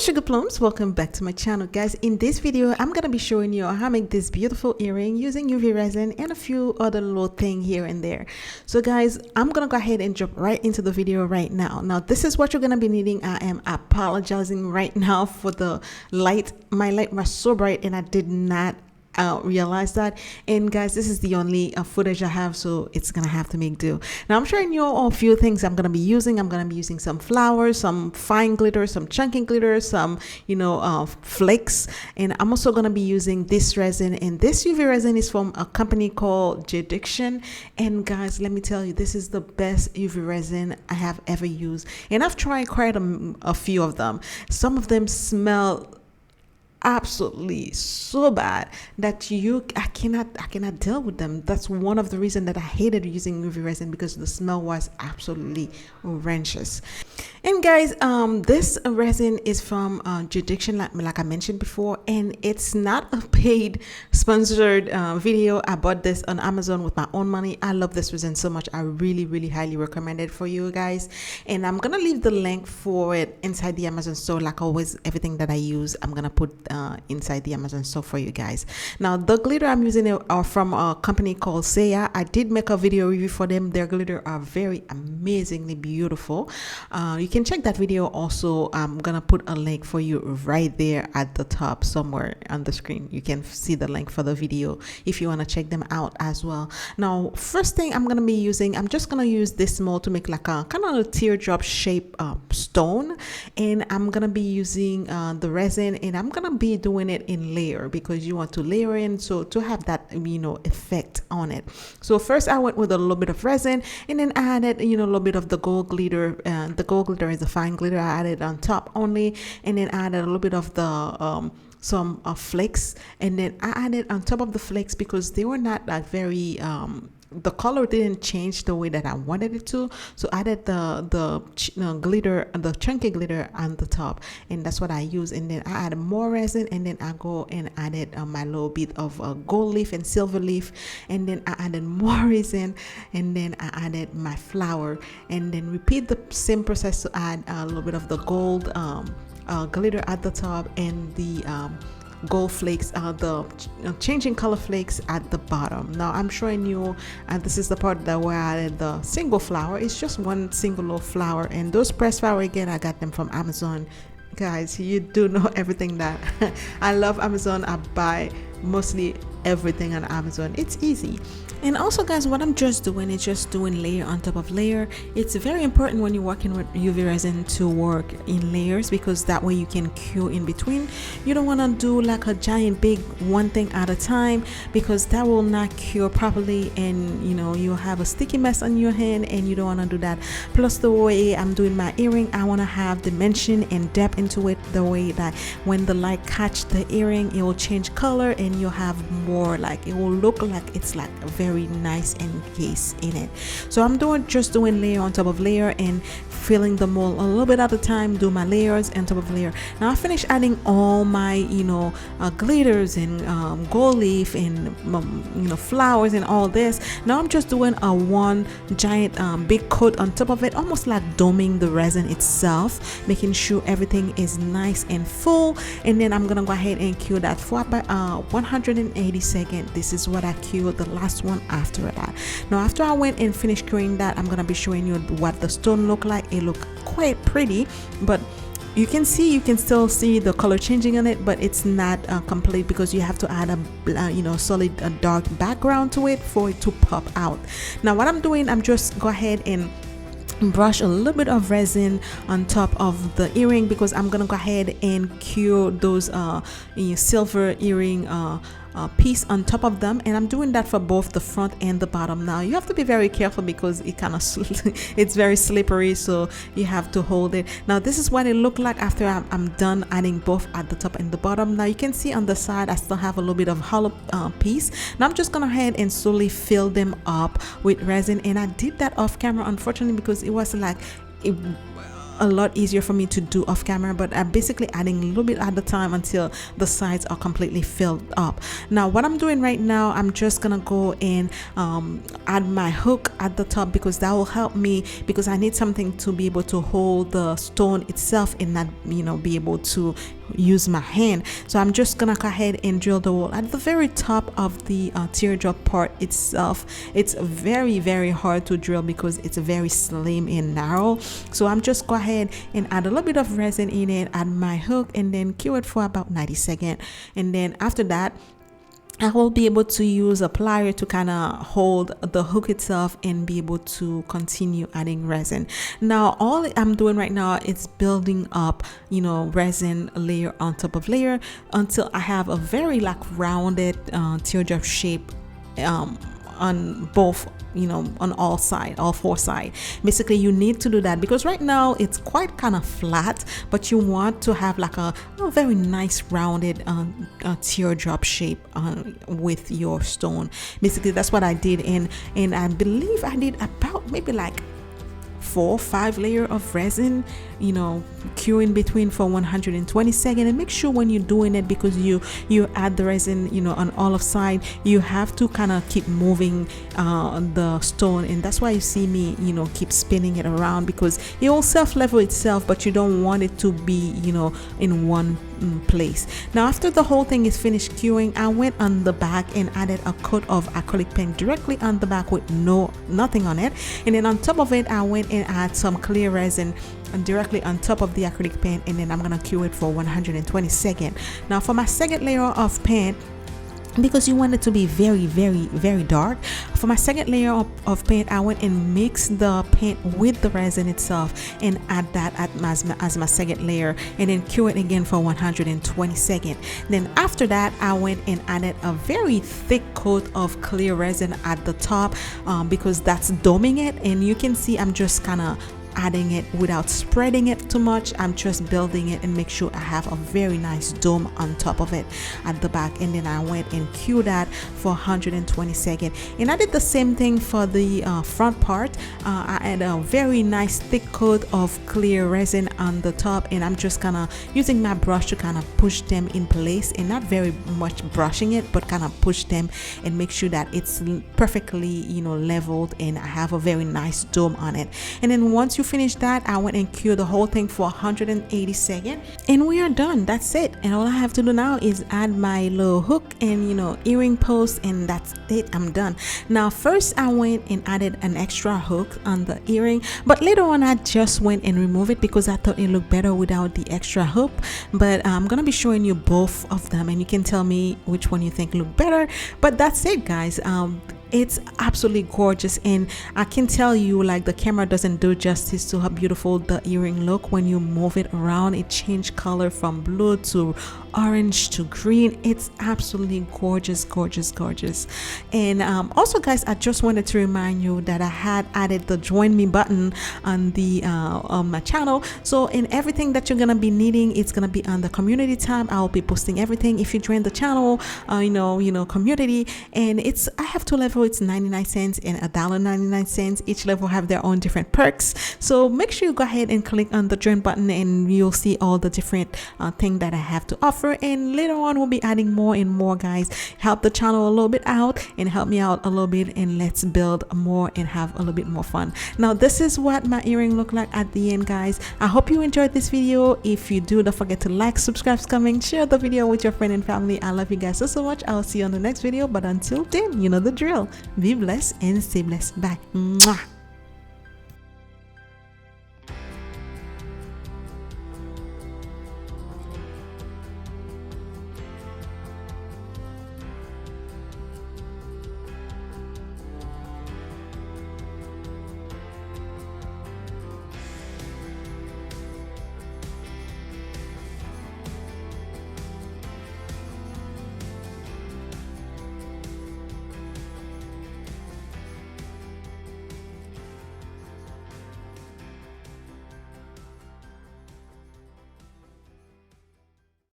Sugar Plums, welcome back to my channel, guys. In this video I'm gonna be showing you how to make this beautiful earring using UV resin and a few other little things here and there. So guys, I'm gonna go ahead and jump right into the video right now. Now this is what you're gonna be needing. I am apologizing right now for the light. My light was so bright and I did not realize that. And guys, this is the only footage I have, so it's gonna have to make do. Now I'm showing you a few things I'm gonna be using. I'm gonna be using some flowers, some fine glitter, some chunky glitter, some flakes, and I'm also gonna be using this resin. And this UV resin is from a company called Judiction. And guys, let me tell you, this is the best UV resin I have ever used, and I've tried quite a few of them. Some of them smell absolutely so bad that I cannot deal with them. That's one of the reasons that I hated using UV resin, because the smell was absolutely horrendous. And guys, this resin is from Judiction, like I mentioned before, and it's not a paid sponsored video. I bought this on Amazon with my own money. I love this resin so much. I really highly recommend it for you guys, and I'm gonna leave the link for it inside the Amazon store. Like always, everything that I use I'm gonna put inside the Amazon store for you guys. Now the glitter I'm using are from a company called Saya. I did make a video review for them. Their glitter are very amazingly beautiful. You can check that video also. I'm gonna put a link for you right there at the top somewhere on the screen. You can see the link for the video if you want to check them out as well. Now first thing I'm gonna be using, I'm just gonna use this mold to make like a kind of a teardrop shape stone, and I'm gonna be using the resin, and I'm gonna be doing it in layer because you want to layer in, so to have that effect on it. So first I went with a little bit of resin, and then I added a little bit of the gold glitter. The gold glitter is the fine glitter. I added on top only, and then I added a little bit of the some flakes, and then I added on top of the flakes because they were not like very the color didn't change the way that I wanted it to, so I added the glitter, the chunky glitter on the top, and that's what I use. And then I added more resin, and then I go and added my little bit of gold leaf and silver leaf, and then I added more resin, and then I added my flower, and then repeat the same process to add a little bit of the gold glitter at the top, and the gold flakes, the changing color flakes at the bottom. Now I'm showing you, this is the part that where I added the single flower. It's just one single little flower, and those pressed flower, again, I got them from Amazon. Guys, you do know everything that I love Amazon. I buy mostly everything on Amazon. It's easy. And also guys, what I'm just doing is just doing layer on top of layer. It's very important when you're working with UV resin to work in layers, because that way you can cure in between. You don't want to do like a giant big one thing at a time, because that will not cure properly, and you'll have a sticky mess on your hand, and you don't want to do that. Plus the way I'm doing my earring, I want to have dimension and depth into it, the way that when the light catch the earring, it will change color, and you'll have more, like it will look like it's like a very nice encased in it. So I'm just doing layer on top of layer and filling the mold a little bit at a time. Do my layers on top of layer. Now I finished adding all my glitters and gold leaf and flowers and all this. Now I'm just doing a one giant big coat on top of it, almost like doming the resin itself, making sure everything is nice and full. And then I'm gonna go ahead and cure that for about 180 seconds. This is what I cured the last one after that. Now after I went and finished curing that, I'm gonna be showing you what the stone look like. It look quite pretty, but you can still see the color changing on it, but it's not complete, because you have to add a solid dark background to it for it to pop out. Now what I'm doing, I'm just go ahead and brush a little bit of resin on top of the earring, because I'm gonna go ahead and cure those silver earring piece on top of them, and I'm doing that for both the front and the bottom. Now you have to be very careful because it kind of it's very slippery, so you have to hold it. Now this is what it looked like after I'm done adding both at the top and the bottom. Now you can see on the side I still have a little bit of hollow piece. Now I'm just gonna go ahead and slowly fill them up with resin, and I did that off camera unfortunately because it was like a lot easier for me to do off camera, but I'm basically adding a little bit at a time until the sides are completely filled up. Now what I'm doing right now, I'm just gonna go and add my hook at the top, because that will help me, because I need something to be able to hold the stone itself and not, you know, be able to use my hand. So I'm just gonna go ahead and drill the hole at the very top of the teardrop part itself. It's very hard to drill because it's very slim and narrow. So I'm just go ahead and add a little bit of resin in it, add my hook, and then cure it for about 90 seconds. And then after that, I will be able to use a plier to kind of hold the hook itself and be able to continue adding resin. Now all I'm doing right now is building up, you know, resin layer on top of layer until I have a very like rounded teardrop shape on both, you know, on all four sides. Basically you need to do that because right now it's quite kind of flat, but you want to have like a very nice rounded teardrop shape with your stone. Basically that's what I did, and I believe I did about maybe like 4 or 5 layers of resin, you know, curing between for 120 seconds. And make sure when you're doing it, because you add the resin, you know, on all of side, you have to kind of keep moving the stone, and that's why you see me, you know, keep spinning it around, because it will self level itself, but you don't want it to be, you know, in one place. Now after the whole thing is finished curing, I went on the back and added a coat of acrylic paint directly on the back with nothing on it, and then on top of it I went and add some clear resin directly on top of the acrylic paint, and then I'm gonna cure it for 120 seconds. Now for my second layer of paint, because you want it to be very dark, for my second layer of paint I went and mixed the paint with the resin itself and add that as my second layer, and then cure it again for 120 seconds. Then after that I went and added a very thick coat of clear resin at the top, because that's doming it, and you can see I'm just kind of adding it without spreading it too much. I'm just building it and make sure I have a very nice dome on top of it at the back, and then I went and cured that for 120 seconds. And I did the same thing for the front part. I add a very nice thick coat of clear resin on the top, and I'm just kind of using my brush to kind of push them in place, and not very much brushing it, but kind of push them and make sure that it's perfectly, you know, leveled, and I have a very nice dome on it. And then once you finish that, I went and cured the whole thing for 180 seconds, and we are done. That's it. And all I have to do now is add my little hook and, you know, earring post, and that's it. I'm done. Now first I went and added an extra hook on the earring, but later on I just went and removed it because I thought it looked better without the extra hook. But I'm gonna be showing you both of them, and you can tell me which one you think look better. But that's it, guys. It's absolutely gorgeous, and I can tell you, like, the camera doesn't do justice to how beautiful the earring look. When you move it around, it changed color from blue to orange to green. It's absolutely gorgeous. And also, guys, I just wanted to remind you that I had added the join me button on the on my channel. So in everything that you're gonna be needing, it's gonna be on the community tab. I'll be posting everything if you join the channel, you know, community. And I have 2 levels. It's 99 cents and $1.99. Each level have their own different perks, so make sure you go ahead and click on the join button, and you'll see all the different things that I have to offer. And later on we'll be adding more and more, guys. Help the channel a little bit out and help me out a little bit, and let's build more and have a little bit more fun. Now this is what my earring look like at the end, guys. I hope you enjoyed this video. If you do, don't forget to like, subscribe, comment, share the video with your friend and family. I love you guys so much. I'll see you on the next video, but until then, you know the drill. Be blessed and stay blessed. Bye. Mwah.